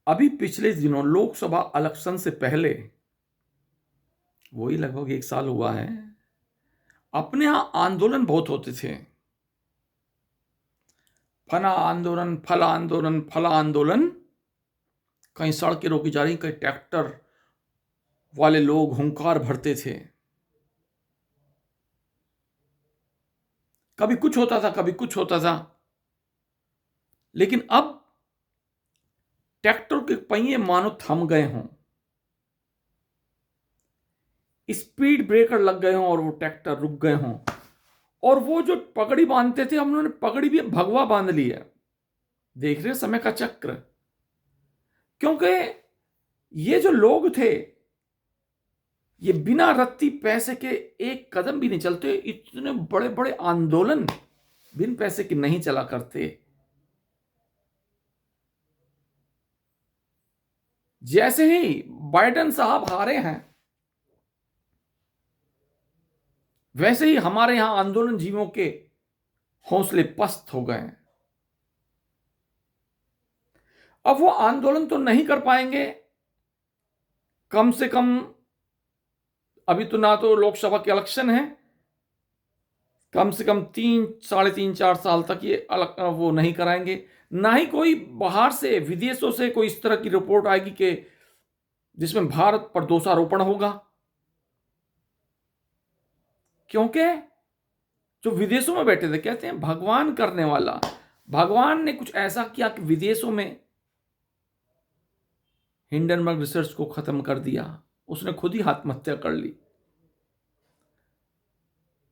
अभी पिछले दिनों लोकसभा इलेक्शन से पहले, वही लगभग 1 साल हुआ है, अपने यहां आंदोलन बहुत होते थे। फला आंदोलन, फला आंदोलन, फला आंदोलन। कहीं सड़कें रोकी जा रही, कहीं ट्रैक्टर वाले लोग हुंकार भरते थे। कभी कुछ होता था, कभी कुछ होता था। लेकिन अब ट्रैक्टर के पहिए मानो थम गए हों, स्पीड ब्रेकर लग गए हों और वो ट्रैक्टर रुक गए हों। और वो जो पगड़ी बांधते थे, हम उन्होंने पगड़ी भी भगवा बांध ली है। देख रहे समय का चक्र। क्योंकि ये जो लोग थे, ये बिना रत्ती पैसे के एक कदम भी नहीं चलते। इतने बड़े बड़े आंदोलन बिन पैसे के नहीं चला करते। जैसे ही बाइडेन साहब हारे हैं, वैसे ही हमारे यहां आंदोलन जीवों के हौसले पस्त हो गए। अब वो आंदोलन तो नहीं कर पाएंगे, कम से कम अभी तो ना तो लोकसभा के इलेक्शन है, कम से कम 3, 3.5, 4 साल तक ये अलग वो नहीं कराएंगे। ना ही कोई बाहर से, विदेशों से कोई इस तरह की रिपोर्ट आएगी कि जिसमें भारत पर दोषारोपण होगा। क्योंकि जो विदेशों में बैठे थे, कहते हैं भगवान करने वाला, भगवान ने कुछ ऐसा किया कि विदेशों में हिंडनबर्ग रिसर्च को खत्म कर दिया। उसने खुद ही आत्महत्या कर ली।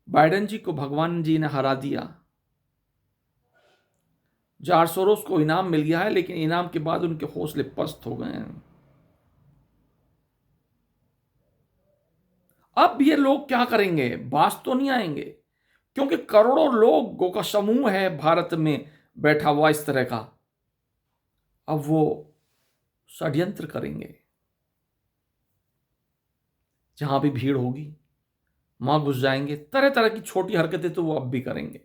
बाइडेन जी को भगवान जी ने हरा दिया। जॉर्ज सोरोस को इनाम मिल गया है, लेकिन इनाम के बाद उनके हौसले पस्त हो गए हैं। अब ये लोग क्या करेंगे? बाज तो नहीं आएंगे, क्योंकि करोड़ों लोगों का समूह है भारत में बैठा हुआ इस तरह का। अब वो षड्यंत्र करेंगे। जहां भी भीड़ होगी वहां घुस जाएंगे। तरह तरह की छोटी हरकतें तो वो अब भी करेंगे,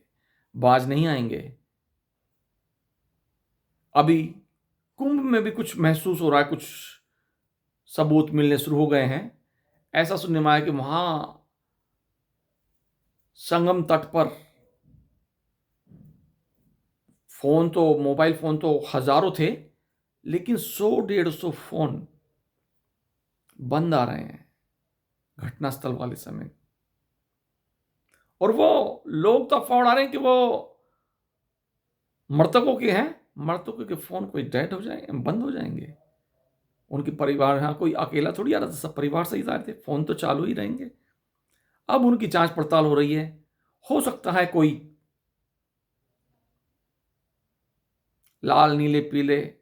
बाज नहीं आएंगे। अभी कुंभ में भी कुछ महसूस हो रहा है, कुछ सबूत मिलने शुरू हो गए हैं। ऐसा सुनने में आया कि वहां संगम तट पर फोन तो, मोबाइल फोन तो हजारों थे, लेकिन 100-150 फोन बंद आ रहे हैं घटनास्थल वाले समय। और वो लोग तो अफवाह उड़ा रहे हैं कि वो मृतकों के हैं। मृतकों के फोन कोई डेड हो जाएंगे, बंद हो जाएंगे। उनके परिवार, यहाँ कोई अकेला थोड़ी आ रहा था, सब परिवार सहित आए थे, फोन तो चालू ही रहेंगे। अब उनकी जांच पड़ताल हो रही है। हो सकता है कोई लाल, नीले, पीले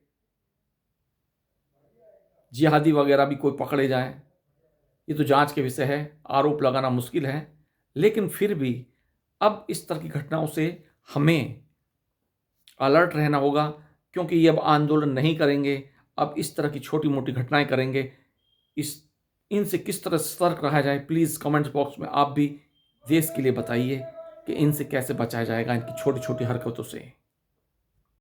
जिहादी वगैरह भी कोई पकड़े जाए। ये तो जांच के विषय है, आरोप लगाना मुश्किल है। लेकिन फिर भी अब इस तरह की घटनाओं से हमें अलर्ट रहना होगा, क्योंकि ये अब आंदोलन नहीं करेंगे, अब इस तरह की छोटी मोटी घटनाएं करेंगे। इनसे किस तरह सतर्क रहा जाए, प्लीज़ कमेंट्स बॉक्स में आप भी देश के लिए बताइए कि इनसे कैसे बचाया जाएगा, इनकी छोटी छोटी हरकतों से।